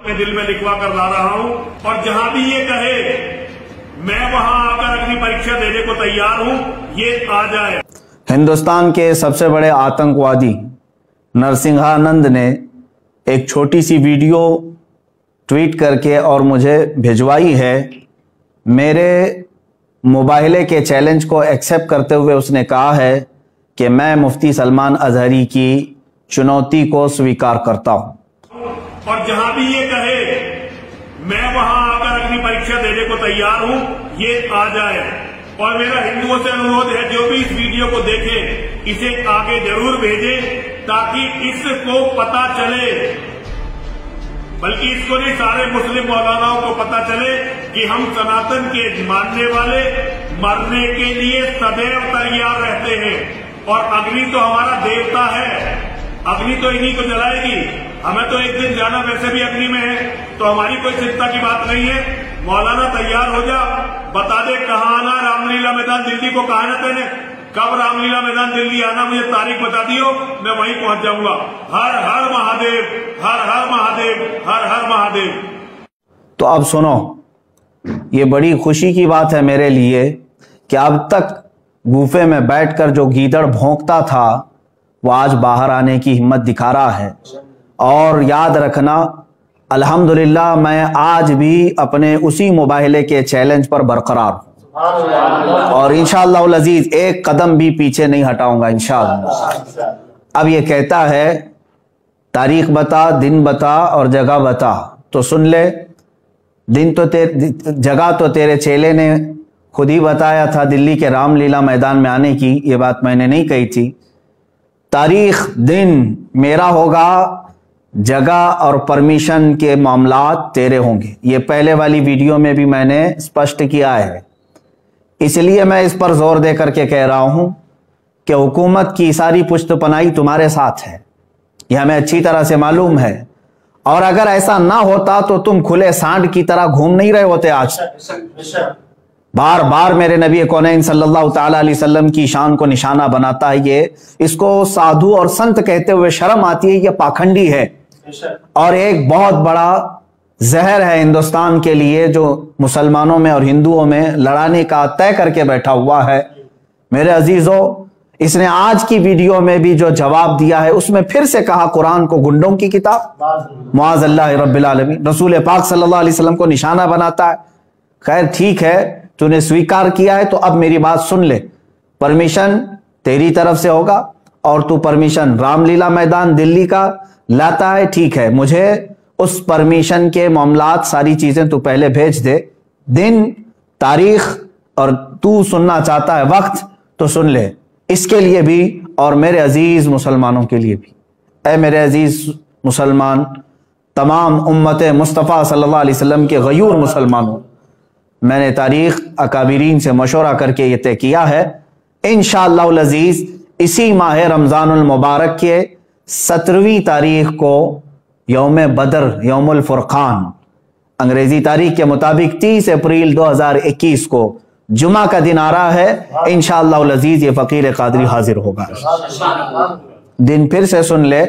मैं दिल में लिखवा कर ला रहा हूं और जहां भी ये कहे मैं वहां आकर अपनी परीक्षा देने को तैयार हूं, ये आ जाए। हिंदुस्तान के सबसे बड़े आतंकवादी नरसिंहानंद ने एक छोटी सी वीडियो ट्वीट करके और मुझे भिजवाई है। मेरे मुबाहिले के चैलेंज को एक्सेप्ट करते हुए उसने कहा है कि मैं मुफ्ती सलमान अजहरी की चुनौती को स्वीकार करता हूं और जहां भी ये कहे मैं वहां आकर अपनी परीक्षा देने को तैयार हूं, ये आ जाए। और मेरा हिंदुओं से अनुरोध है, जो भी इस वीडियो को देखे इसे आगे जरूर भेजें ताकि इसको पता चले, बल्कि इसको नहीं सारे मुस्लिम मौलानाओं को पता चले कि हम सनातन के मानने वाले मरने के लिए सदैव तैयार रहते हैं। और अग्नि तो हमारा देवता है, अग्नि तो इन्हीं को जलाएगी। हमें तो एक दिन जाना वैसे भी अग्नि में है, तो हमारी कोई चिंता की बात नहीं है। मौलाना तैयार हो जा, बता दे कहाँ आना, रामलीला मैदान दिल्ली को कहा ना तेने, कब रामलीला मैदान दिल्ली आना, मुझे तारीख बता दियो, मैं वहीं पहुंच जाऊंगा। हर हर महादेव, हर हर महादेव, हर हर महादेव। तो अब सुनो, ये बड़ी खुशी की बात है मेरे लिए कि अब तक गुफे में बैठकर जो गीदड़ भौंकता था वो आज बाहर आने की हिम्मत दिखा रहा है। और याद रखना, अल्हम्दुलिल्लाह मैं आज भी अपने उसी मुबाहिले के चैलेंज पर बरकरार हूं और इंशाअल्लाह अज़ीज एक कदम भी पीछे नहीं हटाऊंगा इंशाअल्लाह। अब ये कहता है तारीख बता, दिन बता और जगह बता, तो सुन ले। दिन तो जगह तो तेरे चेले ने खुद ही बताया था, दिल्ली के रामलीला मैदान में आने की, ये बात मैंने नहीं कही थी। तारीख दिन मेरा होगा, जगह और परमिशन के मामलात तेरे होंगे। ये पहले वाली वीडियो में भी मैंने स्पष्ट किया है, इसलिए मैं इस पर जोर दे करके कह रहा हूं कि हुकूमत की सारी पुश्तपनाही तुम्हारे साथ है, यह हमें अच्छी तरह से मालूम है। और अगर ऐसा ना होता तो तुम खुले सांड की तरह घूम नहीं रहे होते आज। बार बार मेरे नबी कौनैन सल्लल्लाहु ताला अलैहि वसल्लम की शान को निशाना बनाता है ये। इसको साधु और संत कहते हुए शर्म आती है, ये पाखंडी है और एक बहुत बड़ा जहर है हिंदुस्तान के लिए, जो मुसलमानों में और हिंदुओं में लड़ाने का तय करके बैठा हुआ है। मेरे अजीजों, इसने आज की वीडियो में भी जो जवाब दिया है उसमें फिर से कहा कुरान को गुंडों की किताब, मुआज़ल्लाह रब्बिल आलमीन, रसूल पाक सल्लल्लाहु अलैहि वसल्लम को निशाना बनाता है। खैर ठीक है, तूने स्वीकार किया है तो अब मेरी बात सुन ले। परमिशन तेरी तरफ से होगा और तू परमिशन रामलीला मैदान दिल्ली का लाता है, ठीक है। मुझे उस परमिशन के मामलात सारी चीजें तू पहले भेज दे, दिन, तारीख, और तू सुनना चाहता है वक्त तो सुन ले। इसके लिए भी और मेरे अजीज मुसलमानों के लिए भी, ऐ मेरे अजीज मुसलमान, तमाम उम्मत मुस्तफ़ा सल्लल्लाहु अलैहि वसल्लम के गयूर मुसलमानों, मैंने तारीख अकाबिरीन से मशवरा करके ये तय किया है, इंशाअल्लाह अज़ीज़ इसी माह रमज़ानुल मुबारक के 17वीं तारीख को यौम बदर, यौमुल फुरक़ान, अंग्रेजी तारीख के मुताबिक 30 अप्रैल 2021 को जुमा का दिन आ रहा है। इंशाअल्लाह अज़ीज़ ये फ़कीर क़ादरी हाजिर होगा। दिन फिर से सुन ले,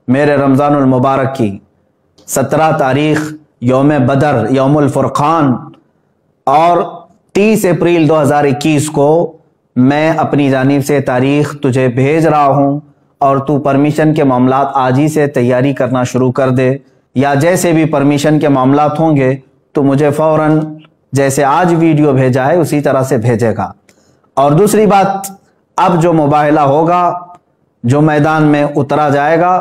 मेरे रमज़ानुल मुबारक की 17 तारीख यौम बदर, यौमुल फुरक़ान, और 30 अप्रैल 2021 को मैं अपनी जानिब से तारीख तुझे भेज रहा हूं और तू परमिशन के मामलात आज ही से तैयारी करना शुरू कर दे, या जैसे भी परमिशन के मामलात होंगे तो मुझे फौरन जैसे आज वीडियो भेजा है उसी तरह से भेजेगा। और दूसरी बात, अब जो मुबाहिला होगा, जो मैदान में उतरा जाएगा,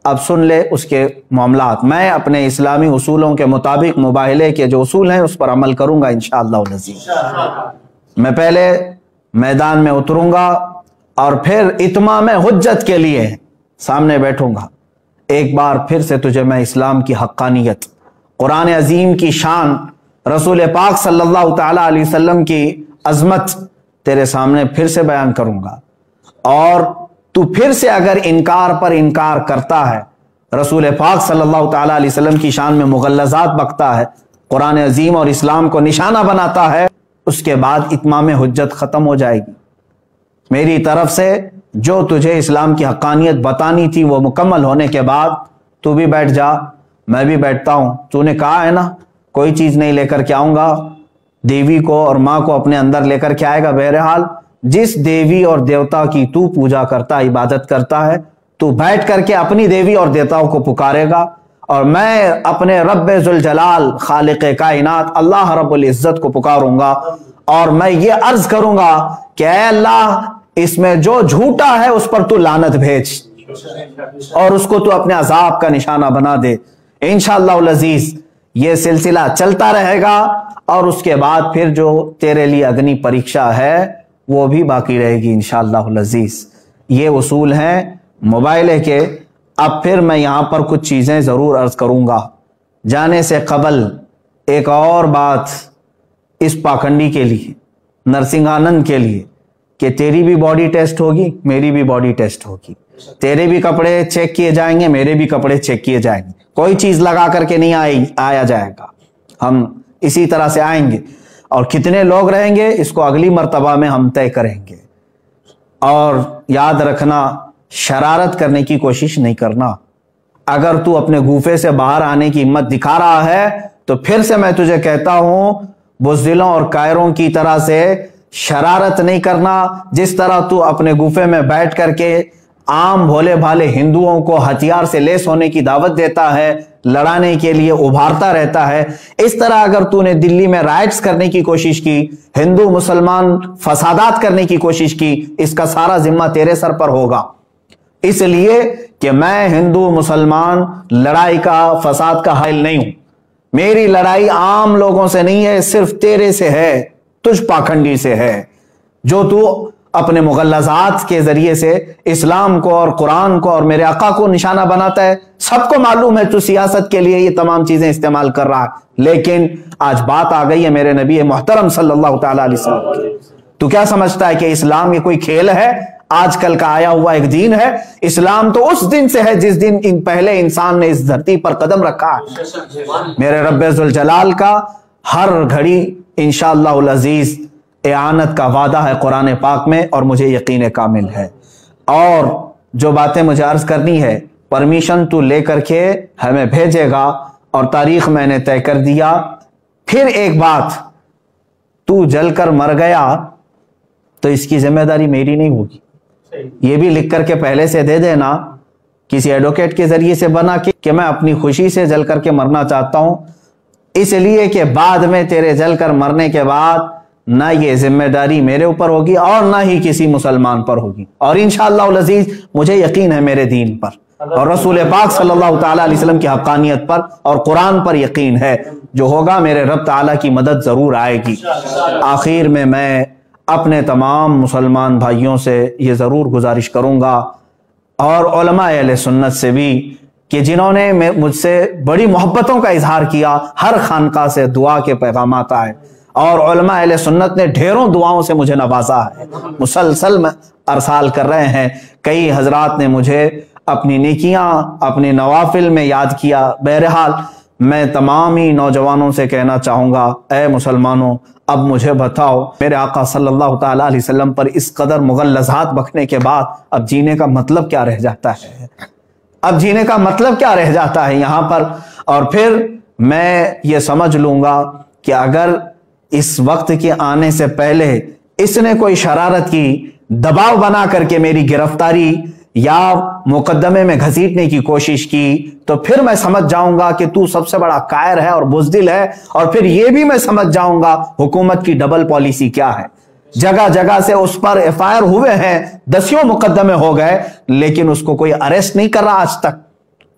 अब सुन ले उसके मामलात। मैं अपने इस्लामी उसूलों के मुताबिक मुबाहिले के जो उसूल हैं उस पर अमल करूंगा इंशाअल्लाह अज़ीज़। मैं पहले मैदान में उतरूंगा और फिर इत्माम हुज्जत के लिए सामने बैठूंगा। एक बार फिर से तुझे मैं इस्लाम की हक्कानियत, कुरान अजीम की शान, रसूल पाक सल्लल्लाहु ताला अलैहि वसल्लम की अजमत तेरे सामने फिर से बयान करूंगा। और तू फिर से अगर इनकार पर इनकार करता है, रसूल पाक सल्लल्लाहु ताला अलैहि वसल्लम की शान में मुगल्लज़ात बकता है, कुरान अजीम और इस्लाम को निशाना बनाता है, उसके बाद इत्माम हुज्जत खत्म हो जाएगी। मेरी तरफ से जो तुझे इस्लाम की हक्कानियत बतानी थी वो मुकम्मल होने के बाद तू भी बैठ जा मैं भी बैठता हूं। तूने कहा है ना कोई चीज नहीं लेकर के आऊंगा, देवी को और माँ को अपने अंदर लेकर के आएगा। बहरहाल जिस देवी और देवता की तू पूजा करता, इबादत करता है, तू बैठ करके अपनी देवी और देवताओं को पुकारेगा और मैं अपने रब्बे जुल जलाल खालिक़े कायनात अल्लाह रब्बुल इज्जत को पुकारूंगा और मैं ये अर्ज करूंगा कि ऐ अल्लाह, इसमें जो झूठा है उस पर तू लानत भेज और उसको तू अपने अजाब का निशाना बना दे। इंशाअल्लाह अज़ीज ये सिलसिला चलता रहेगा और उसके बाद फिर जो तेरे लिए अग्नि परीक्षा है वो भी बाकी रहेगी इंशाअल्लाह अज़ीज। ये उसूल हैं मोबाइल के। अब फिर मैं यहां पर कुछ चीजें जरूर अर्ज करूंगा। जाने से कबल एक और बात इस पाखंडी के लिए, नरसिंहानंद के लिए, कि तेरी भी बॉडी टेस्ट होगी, मेरी भी बॉडी टेस्ट होगी। तेरे भी कपड़े चेक किए जाएंगे, मेरे भी कपड़े चेक किए जाएंगे। कोई चीज लगा करके नहीं आया जाएगा, हम इसी तरह से आएंगे और कितने लोग रहेंगे इसको अगली मर्तबा में हम तय करेंगे। और याद रखना, शरारत करने की कोशिश नहीं करना। अगर तू अपने गूफे से बाहर आने की हिम्मत दिखा रहा है तो फिर से मैं तुझे कहता हूं, बुज़दिलों और कायरों की तरह से शरारत नहीं करना। जिस तरह तू अपने गूफे में बैठ करके आम भोले भाले हिंदुओं को हथियार से लेस होने की दावत देता है, लड़ाने के लिए उभारता रहता है, इस तरह अगर तूने दिल्ली में राइट्स करने की कोशिश की, हिंदू मुसलमान फसादात करने की कोशिश की, इसका सारा जिम्मा तेरे सर पर होगा। इसलिए कि मैं हिंदू मुसलमान लड़ाई का, फसाद का हाइल नहीं हूं। मेरी लड़ाई आम लोगों से नहीं है, सिर्फ तेरे से है, तुझ पाखंडी से है, जो तू अपने मुगल्लज़ात के जरिए से इस्लाम को और कुरान को और मेरे आका को निशाना बनाता है। सबको मालूम है तू सियासत के लिए ये तमाम चीजें इस्तेमाल कर रहा है, लेकिन आज बात आ गई है मेरे नबी मोहतरम सल्लल्लाहु तआला अलैहि वसल्लम की। तू क्या समझता है कि इस्लाम ये कोई खेल है, आजकल का आया हुआ एक दीन है? इस्लाम तो उस दिन से है जिस दिन पहले इंसान ने इस धरती पर कदम रखा है। मेरे रब्बे जुल जलाल का हर घड़ी इंशाअल्लाह अज़ीज इआनत का वादा है कुरान पाक में और मुझे यकीन कामिल है। और जो बातें मुझे अर्ज करनी है परमिशन तू लेकर के हमें भेजेगा और तारीख मैंने तय कर दिया। फिर एक बात, तू जलकर मर गया तो इसकी जिम्मेदारी मेरी नहीं होगी। ये भी लिख करके पहले से दे देना किसी एडवोकेट के जरिए से बना के कि मैं अपनी खुशी से जल करके मरना चाहता हूं, इसलिए कि बाद में तेरे जल कर मरने के बाद ना ये जिम्मेदारी मेरे ऊपर होगी और ना ही किसी मुसलमान पर होगी। और इंशाअल्लाह अज़ीज मुझे यकीन है मेरे दीन पर और रसूल पाक सल्लल्लाहु तआला अलैहि वसल्लम की हक़ानियत पर और कुरान पर यकीन है। जो होगा मेरे रब ताला की मदद जरूर आएगी। आखिर में मैं अपने तमाम मुसलमान भाइयों से ये ज़रूर गुजारिश करूँगा और उलमा अहले सुन्नत से भी कि जिन्होंने मुझसे बड़ी मोहब्बतों का इजहार किया, हर खानका से दुआ के पैगामात आए और उलमा अहले सुन्नत ने ढेरों दुआओं से मुझे नवाजा है, मुसलसल अरसाल कर रहे हैं। कई हजरात ने मुझे अपनी नेकियां, अपने नवाफिल में याद किया। बहरहाल मैं तमाम ही नौजवानों से कहना चाहूँगा, ए मुसलमानों, अब मुझे बताओ मेरे आका सल्लल्लाहु तआला अलैहि वसल्लम पर इस कदर मुगल्लज़ात बकने के बाद अब जीने का मतलब क्या रह जाता है? अब जीने का मतलब क्या रह जाता है यहाँ पर? और फिर मैं ये समझ लूँगा कि अगर इस वक्त के आने से पहले इसने कोई शरारत की, दबाव बना करके मेरी गिरफ्तारी या मुकदमे में घसीटने की कोशिश की, तो फिर मैं समझ जाऊंगा कि तू सबसे बड़ा कायर है और बुज़दिल है। और फिर यह भी मैं समझ जाऊंगा हुकूमत की डबल पॉलिसी क्या है। जगह जगह से उस पर एफआईआर हुए हैं, दसियों मुकदमे हो गए, लेकिन उसको कोई अरेस्ट नहीं कर रहा आज तक।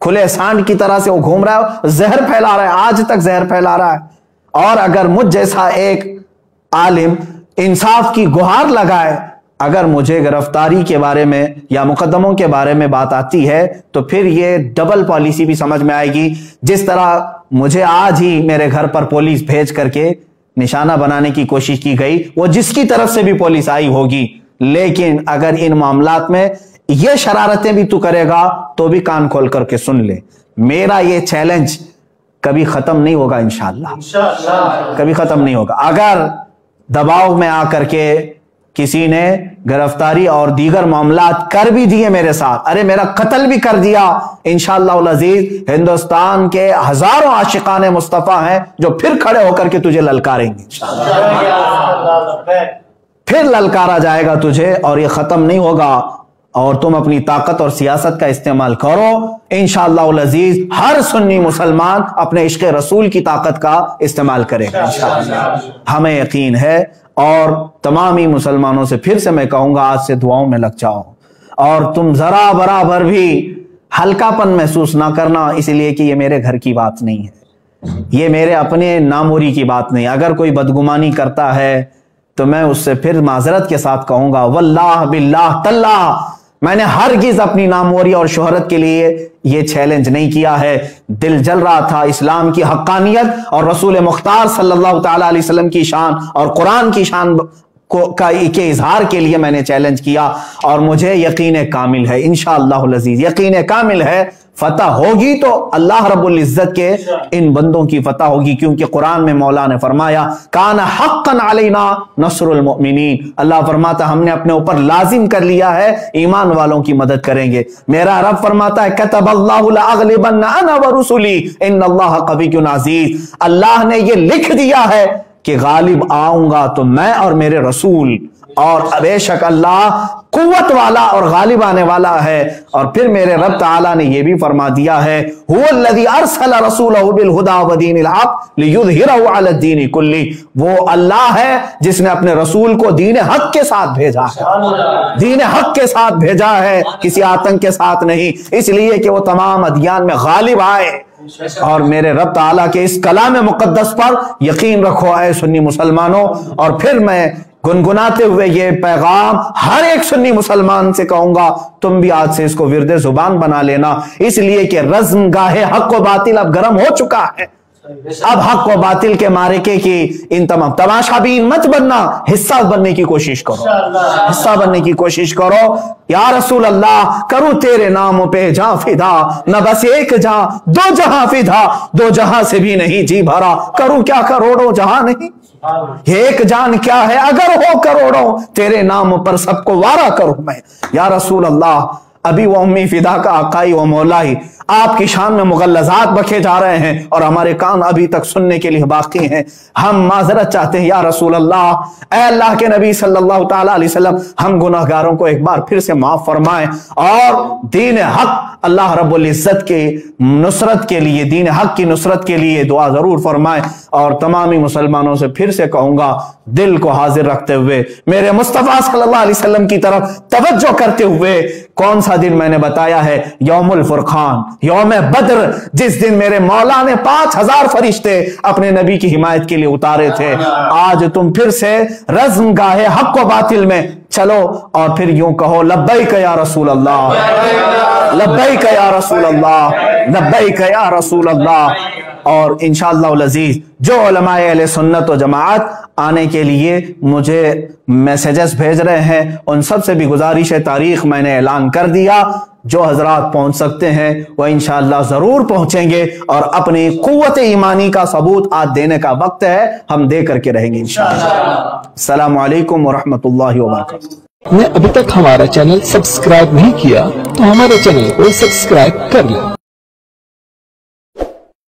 खुले सांड की तरह से वो घूम रहा है, जहर फैला रहा है, आज तक जहर फैला रहा है। और अगर मुझ जैसा एक आलिम इंसाफ की गुहार लगाए, अगर मुझे गिरफ्तारी के बारे में या मुकदमों के बारे में बात आती है तो फिर ये डबल पॉलिसी भी समझ में आएगी। जिस तरह मुझे आज ही मेरे घर पर पुलिस भेज करके निशाना बनाने की कोशिश की गई, वो जिसकी तरफ से भी पुलिस आई होगी, लेकिन अगर इन मामलात में ये शरारतें भी तू करेगा तो भी कान खोल करके सुन ले। मेरा ये चैलेंज कभी खत्म नहीं होगा, इंशाअल्लाह कभी खत्म नहीं होगा। अगर दबाव में आकर के किसी ने गिरफ्तारी और दीगर मामलात कर भी दिए मेरे साथ, अरे मेरा कत्ल भी कर दिया, इंशाअल्लाह अज़ीज हिंदुस्तान के हजारों आशिकाने मुस्तफा हैं जो फिर खड़े होकर के तुझे ललकारेंगे, फिर ललकारा जाएगा तुझे और ये खत्म नहीं होगा। और तुम अपनी ताकत और सियासत का इस्तेमाल करो, इंशाअल्लाह अज़ीज हर सुन्नी मुसलमान अपने इश्क़ रसूल की ताकत का इस्तेमाल करेगा इंशाअल्लाह, हमें यकीन है। और तमाम ही मुसलमानों से फिर से मैं कहूंगा, आज से दुआओं में लग जाओ और तुम जरा बराबर भी हल्कापन महसूस ना करना, इसलिए कि ये मेरे घर की बात नहीं है, ये मेरे अपने नामोरी की बात नहीं। अगर कोई बदगुमानी करता है तो मैं उससे फिर माजरत के साथ कहूंगा, वल्लाह बिल्लाह तल्लाह मैंने हरगिज अपनी नामोरी और शोहरत के लिए ये चैलेंज नहीं किया है। दिल जल रहा था इस्लाम की हक्कानियत और रसूल मुख्तार सल्लल्लाहु तआला अलैहि वसल्लम की शान और कुरान की शान के इजहार के लिए मैंने चैलेंज किया। और मुझे यकीन कामिल है इंशाअल्लाह अज़ीज, यकीन कामिल है फतह होगी तो अल्लाह रब्बुल इज्जत के इन बंदों की फतह होगी, क्योंकि कुरान में मौला ने फरमाया काना हक्कन अलैना नस्रुल मुमिनीन, अल्लाह फरमाता हमने अपने ऊपर लाजिम कर लिया है ईमान वालों की मदद करेंगे। मेरा रब फरमाता है कतबल्लाहु लअग़लिबन्ना अना व रुसुली इन्नल्लाह क़विय्युन अज़ीज़, अल्लाह ने ये लिख दिया है कि गालिब आऊंगा तो मैं और मेरे रसूल, और बेशक अल्लाह कुव्वत वाला और गालिब आने वाला है। और फिर मेरे रब ताला ने यह भी फरमा दिया है हुवल्लज़ी अरसला रसूलहु बिल हुदा व दीनिल हक़ लियुज़हिरहु अला दीनि कुल्ली, वो अल्लाह है जिसने अपने रसूल को दीन हक के साथ भेजा है, दीन हक के साथ भेजा है, किसी आतंक के साथ नहीं, इसलिए कि वो तमाम अदियान में गालिब आए। और मेरे रब ताला के इस कलाम मुक़द्दस पर यकीन रखो ऐ सुन्नी मुसलमानों। और फिर मैं गुनगुनाते हुए ये पैगाम हर एक सुन्नी मुसलमान से कहूंगा, तुम भी आज से इसको विरदे जुबान बना लेना, इसलिए कि रज़्म गाहे हक व बातिल अब गर्म हो चुका है। अब हक व बातिल के मारिके की इन तमाम तमाशाबीन मत बनना, हिस्सा बनने की कोशिश करो, हिस्सा बनने की कोशिश करो। या रसूल अल्लाह करूं तेरे नामों पे जहां फिदा, न बस एक जहां दो जहां फिदा, दो जहां से भी नहीं जी भरा, करूं क्या करोड़ों जहां नहीं, एक जान क्या है अगर हो करोड़ों, तेरे नाम पर सबको वारा करूं मैं। या रसूल अल्लाह अभी वो उम्मी फिदा का आकाई व मौला ही आपकी शान में मुगल्लज़ात बखे जा रहे हैं और हमारे कान अभी तक सुनने के लिए बाकी हैं। हम माजरत चाहते हैं या रसूल अल्लाह, ऐ अल्लाह के नबी सल्लल्लाहु तआला अलैहि वसल्लम, हम गुनाहगारों को एक बार फिर से माफ फरमाएं और दीन हक अल्लाह रब्बुल इज्जत के नुसरत के लिए, दीन हक की नुसरत के लिए दुआ जरूर फरमाएं। और तमामी मुसलमानों से फिर से कहूंगा, दिल को हाजिर रखते हुए मेरे मुस्तफा सल्लल्लाहु अलैहि वसल्लम की तरफ तवज्जो करते हुए, कौन सा दिन मैंने बताया है, यौमुल फुरकान, यौम बद्र, जिस दिन मेरे मौला ने 5000 फरिश्ते अपने नबी की हिमायत के लिए उतारे थे। आज तुम फिर से रज़्म गाहे हक व बातिल में चलो और फिर यूं कहो लब्बैक या रसूल अल्लाह, लब्बैक या रसूल अल्लाह, लब्बैक या रसूल अल्लाह। और इंशाअल्लाह अज़ीज जो उलमाए अहले सुन्नत व जमाअत आने के लिए मुझे मैसेजेस भेज रहे हैं, उन सब से भी गुजारिश है, तारीख मैंने ऐलान कर दिया, जो हजरात पहुंच सकते हैं वह इंशाअल्लाह जरूर पहुंचेंगे और अपनी कुव्वत ईमानी का सबूत आज देने का वक्त है, हम दे करके रहेंगे इंशाअल्लाह। अस्सलामु अलैकुम व रहमतुल्लाहि व बरकातुहू। ने अभी तक हमारा चैनल सब्सक्राइब नहीं किया तो हमारे चैनल को सब्सक्राइब कर लें